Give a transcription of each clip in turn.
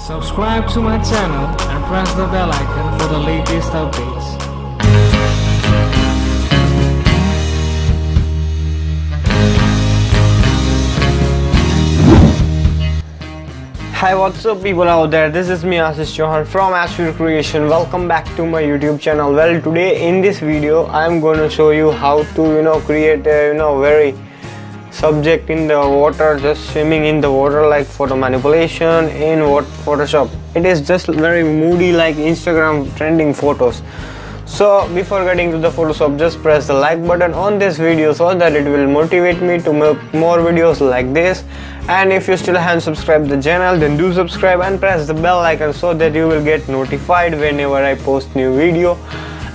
Subscribe to my channel and press the bell icon for the latest updates. Hi, what's up people out there? This is me Ashish from ashvircreations. Welcome back to my YouTube channel. Well, today in this video I'm going to show you how to create a very subject in the water, just swimming in the water, like photo manipulation in Photoshop. It is just very moody, like Instagram trending photos. So before getting to the Photoshop, just press the like button on this video so that it will motivate me to make more videos like this. And if you still haven't subscribed the channel, then do subscribe and press the bell icon so that you will get notified whenever I post new video.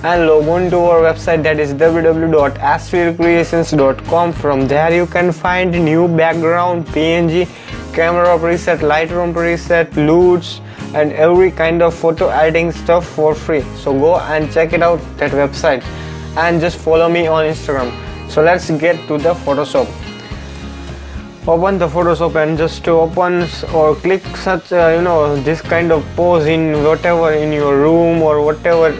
And log on to our website, that is www.ashvircreations.com. From there you can find new background, PNG, camera preset, lightroom preset, LUTs and every kind of photo editing stuff for free. So go and check it out, that website, and just follow me on Instagram. So let's get to the Photoshop. Open the Photoshop and just open or click such this kind of pose in whatever, in your room or whatever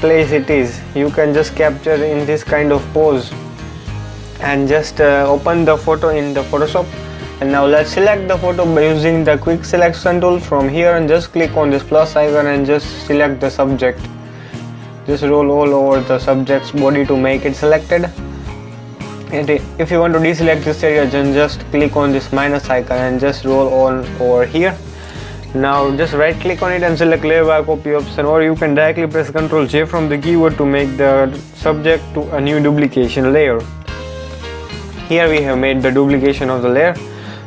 place it is. You can just capture in this kind of pose and just open the photo in the Photoshop. And now let's select the photo by using the quick selection tool from here, and just click on this plus icon and just select the subject. Just roll all over the subject's body to make it selected. And if you want to deselect this area, then just click on this minus icon and just roll on over here. Now just right click on it and select layer by copy option, or you can directly press Ctrl J from the keyboard to make the subject to a new duplication layer. Here we have made the duplication of the layer.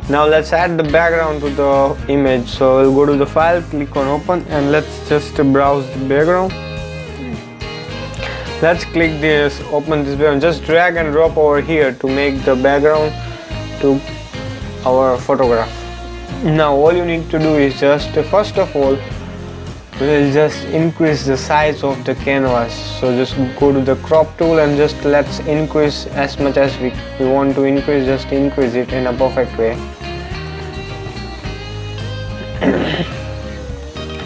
Now let's add the background to the image. So we'll go to the file, click on open, and let's just browse the background. Let's click this, open this background, just drag and drop over here to make the background to our photograph. Now all you need to do is just, first of all, we'll just increase the size of the canvas. So just go to the crop tool and just let's increase as much as we want to increase, just increase it in a perfect way.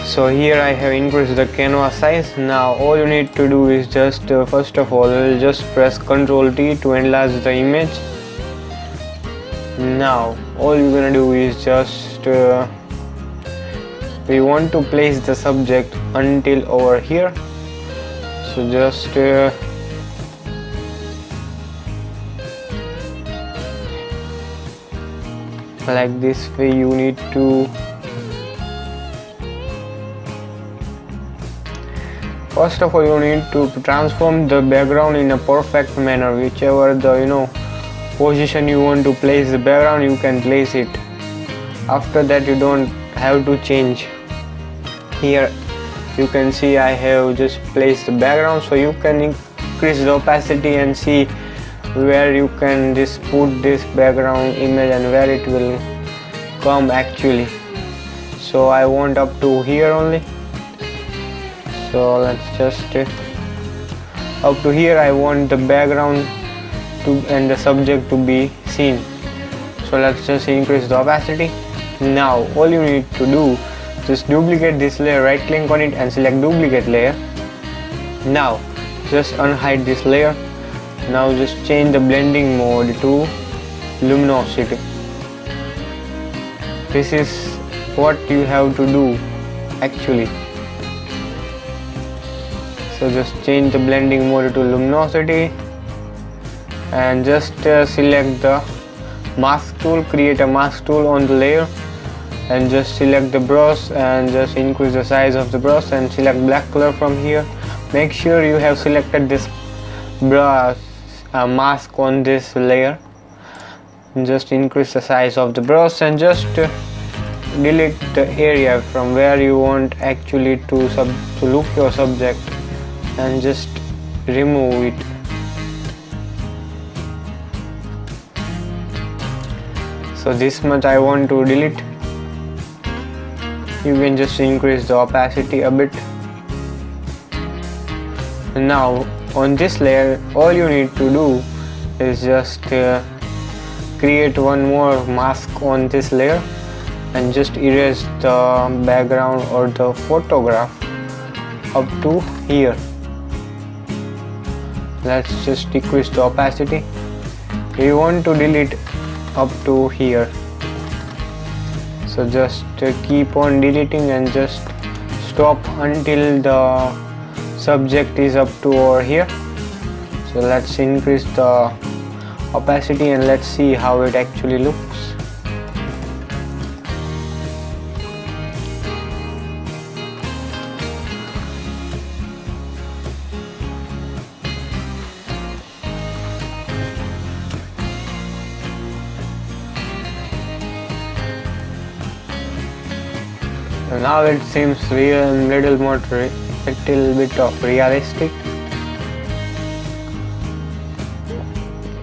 So here I have increased the canvas size. Now all you need to do is just first of all, we'll just press Ctrl T to enlarge the image. Now all you're gonna do is just we want to place the subject until over here. So just like this way you need to. First of all, you need to transform the background in a perfect manner. Whichever the position you want to place the background, you can place it. After that you don't have to change. Here you can see I have just placed the background, so you can increase the opacity and see where you can just put this background image and where it will come actually. So I want up to here only. So let's just up to here. I want the background and the subject to be seen. So let's just increase the opacity. Now all you need to do, just duplicate this layer, right click on it and select duplicate layer. Now just unhide this layer. Now just change the blending mode to luminosity. This is what you have to do actually. So just change the blending mode to luminosity and just select the mask tool, create a mask tool on the layer, and just select the brush and just increase the size of the brush and select black color from here. Make sure you have selected this brush mask on this layer. Just increase the size of the brush and just delete the area from where you want actually to look your subject, and just remove it. So this much I want to delete. You can just increase the opacity a bit. Now on this layer all you need to do is just create one more mask on this layer. and just erase the background or the photograph up to here. Let's just decrease the opacity. We want to delete up to here, so just keep on deleting and just stop until the subject is up to over here. So let's increase the opacity and let's see how it actually looks. Now it seems real, little bit of realistic.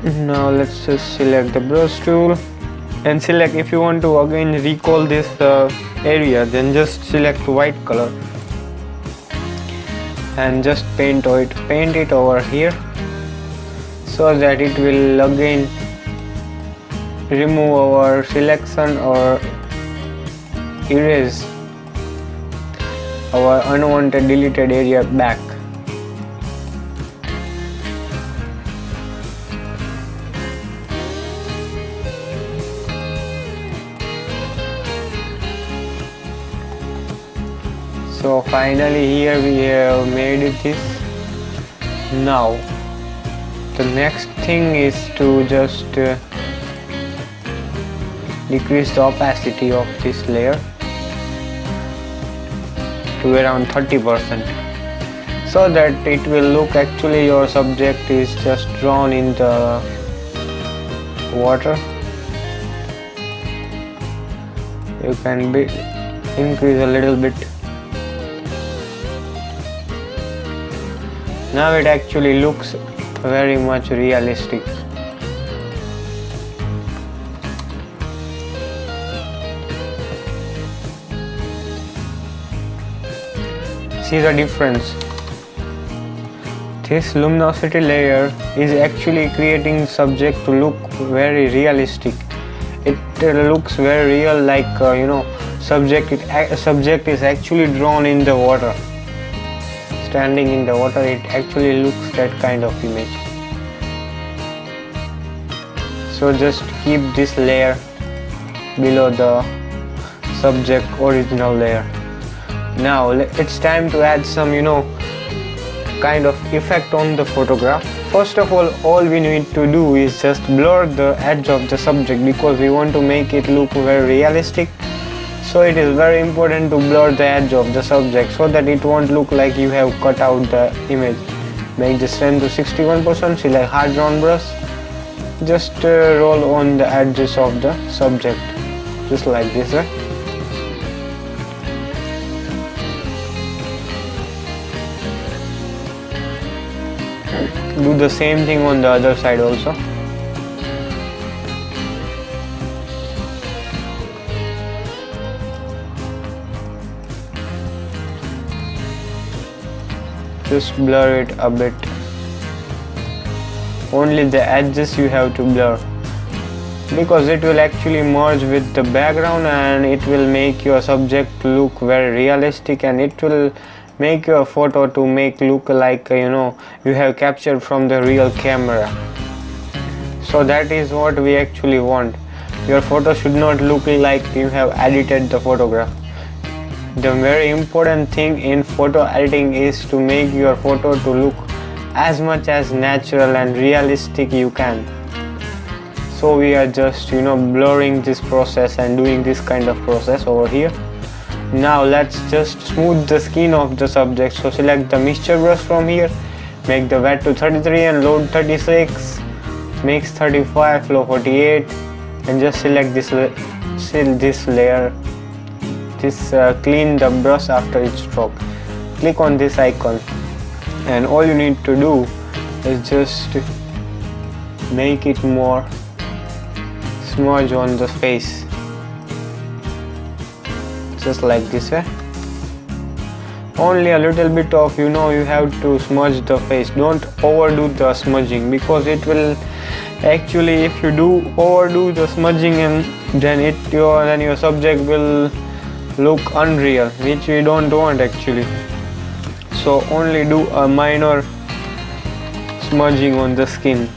Now let's just select the brush tool and select, if you want to again recall this area, then just select white color and just paint it over here, so that it will again remove our selection or erase our unwanted deleted area back. So finally here we have made this. Now the next thing is to just decrease the opacity of this layer to around 30%, so that it will look actually your subject is just drawn in the water. You can increase a little bit. Now it actually looks very much realistic. See the difference. This luminosity layer is actually creating subject to look very realistic. It looks very real, like subject is actually drawn in the water. Standing in the water, it actually looks that kind of image. So just keep this layer below the subject original layer. Now it's time to add some kind of effect on the photograph. First of all we need to do is just blur the edge of the subject, because we want to make it look very realistic. So it is very important to blur the edge of the subject, so that it won't look like you have cut out the image. Make the strength to 61%, select hard drawn brush, just roll on the edges of the subject, just like this, right? Do the same thing on the other side also. Just blur it a bit. Only the edges you have to blur, because it will actually merge with the background and it will make your subject look very realistic, and it will make your photo to look like you have captured from the real camera. So that is what we actually want. Your photo should not look like you have edited the photograph. The very important thing in photo editing is to make your photo to look as much as natural and realistic you can. So we are just blurring this process and doing this kind of process over here. Now let's just smooth the skin of the subject. So select the mixture brush from here, make the wet to 33 and load 36, mix 35, flow 48, and just select this layer. Clean the brush after each stroke. Click on this icon, and all you need to do is just make it more smudge on the face, just like this way. Only a little bit of you have to smudge the face. Don't overdo the smudging, because it will Actually, if you overdo the smudging, and then your subject will look unreal, which we don't want actually. So only do a minor smudging on the skin.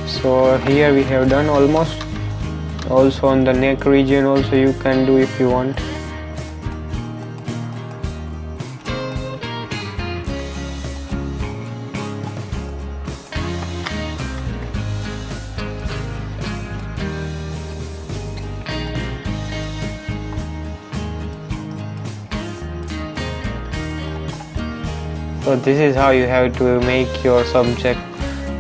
So here we have done almost. Also on the neck region also you can do if you want. So this is how you have to make your subject.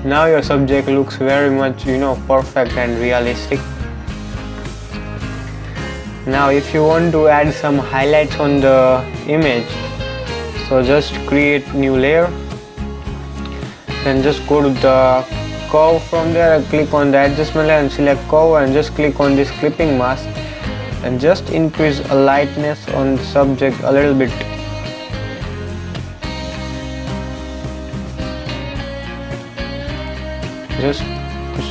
Now your subject looks very much, perfect and realistic. Now if you want to add some highlights on the image, so just create new layer, then just go to the curve from there and click on the adjustment layer and select curve and just click on this clipping mask and just increase a lightness on the subject a little bit. Just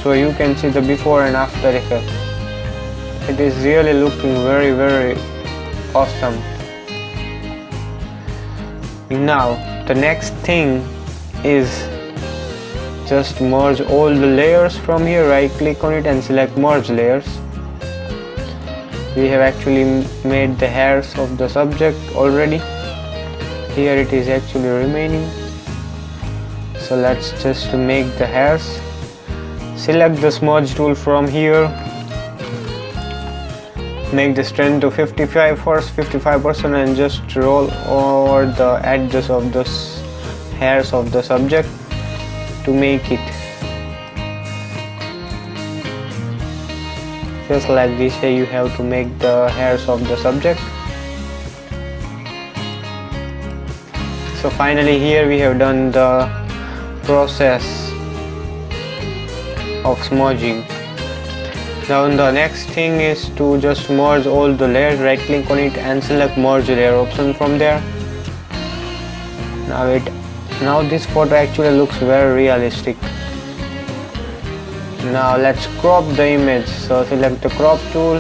so you can see the before and after effect. It is really looking very, very awesome. Now the next thing is just merge all the layers from here. Right click on it and select merge layers. We have actually made the hairs of the subject already. Here it is actually remaining. So let's just make the hairs. Select the smudge tool from here. Make the strength to 55% and just roll over the edges of the hairs of the subject to make it. Just like this way you have to make the hairs of the subject. So finally here we have done the process of smudging. Now the next thing is to just merge all the layers. Right click on it and select merge layer option from there. Now this photo actually looks very realistic. Now let's crop the image. So select the crop tool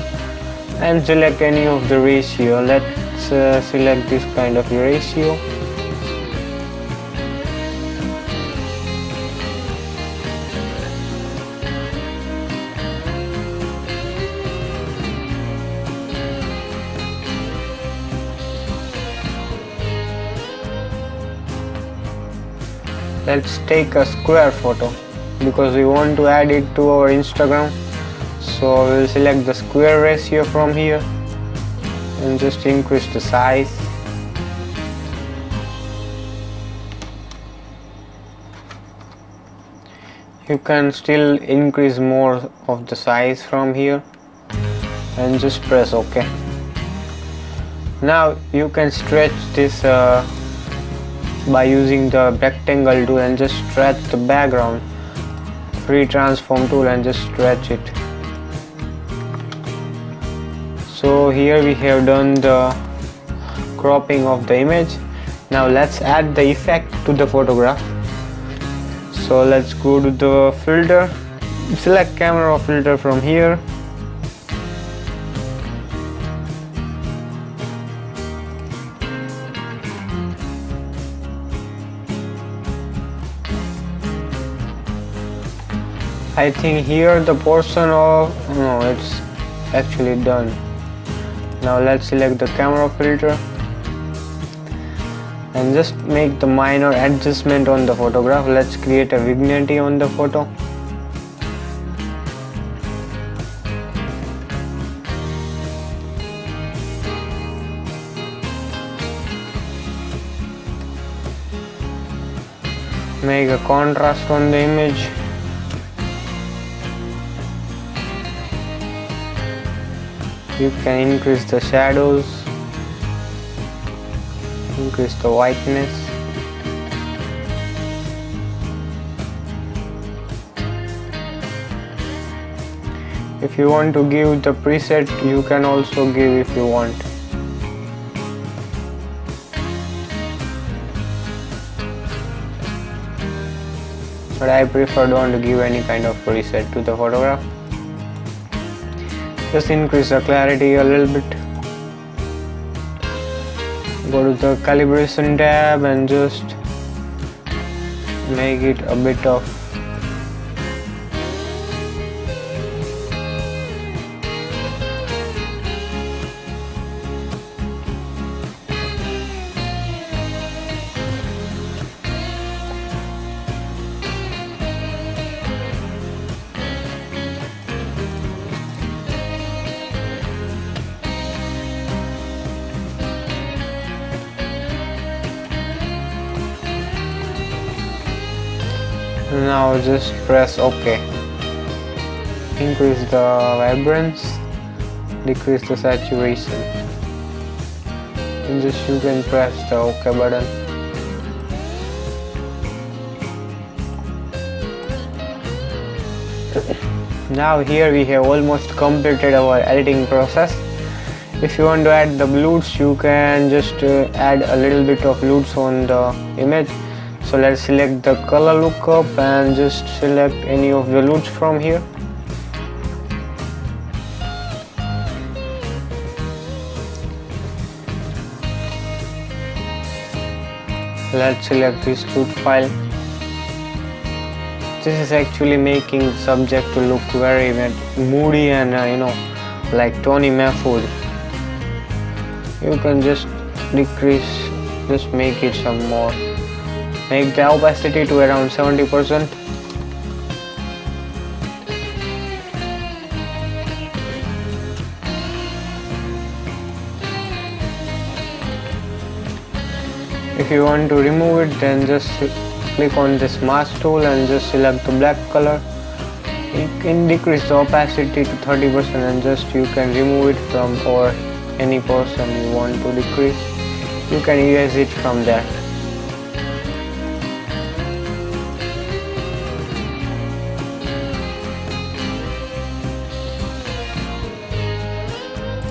and select any of the ratio. Let's select this kind of ratio. Let's take a square photo because we want to add it to our Instagram. So we'll select the square ratio from here and just increase the size. You can still increase more of the size from here and just press OK. Now you can stretch this by using the rectangle tool and just stretch the background. Free transform tool and just stretch it. So here we have done the cropping of the image. Now let's add the effect to the photograph. So let's go to the filter, select camera filter from here. I think here the portion of, no, it's actually done. Now let's select the camera filter and just make the minor adjustment on the photograph. Let's create a vignette on the photo. Make a contrast on the image. You can increase the shadows, increase the whiteness. If you want to give the preset, you can also give if you want. but I prefer don't to give any kind of preset to the photograph. Just increase the clarity a little bit. Go to the calibration tab and just make it a bit of Now just press OK. Increase the vibrance, decrease the saturation, and just you can press the OK button. Now here we have almost completed our editing process. If you want to add the bloods, you can just add a little bit of bloods on the image. So let's select the color lookup and just select any of the bloods from here. Let's select this loop file. This is actually making the subject to look very moody and like Toni Mahfud. You can just decrease, just make it some more. Make the opacity to around 70%. If you want to remove it, then just click on this mask tool and just select the black color. You can decrease the opacity to 30% and just you can remove it from or any portion you want to decrease. You can erase it from there.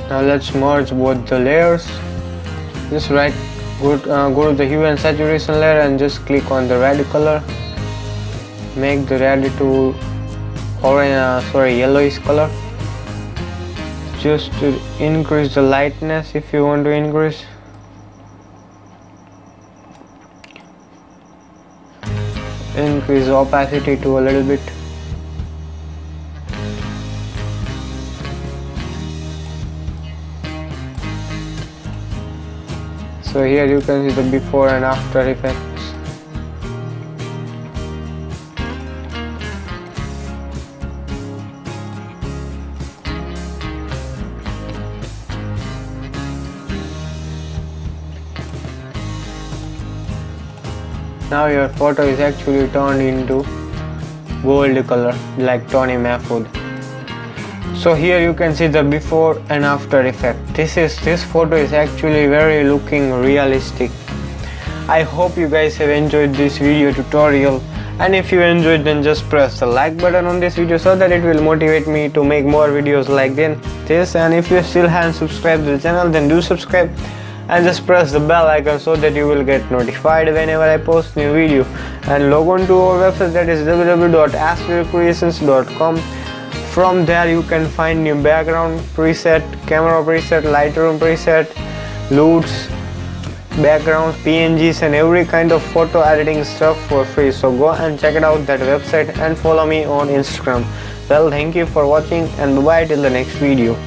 Now let's merge both the layers. Just go to the hue and saturation layer and just click on the red color. Make the red to yellowish color. Just to increase the lightness if you want to increase. Increase the opacity to a little bit. So here you can see the before and after effects. Now your photo is actually turned into gold color like Toni Mahfud. So here you can see the before and after effect. This photo is actually very looking realistic. I hope you guys have enjoyed this video tutorial, and if you enjoyed, then just press the like button on this video so that it will motivate me to make more videos like this. And if you still haven't subscribed to the channel, then do subscribe and just press the bell icon so that you will get notified whenever I post new video. And log on to our website, that is www.ashvircreations.com. From there you can find new background preset, camera preset, lightroom preset, LUTs, backgrounds, PNGs and every kind of photo editing stuff for free. So go and check it out, that website, and follow me on Instagram. Well, thank you for watching and bye bye till the next video.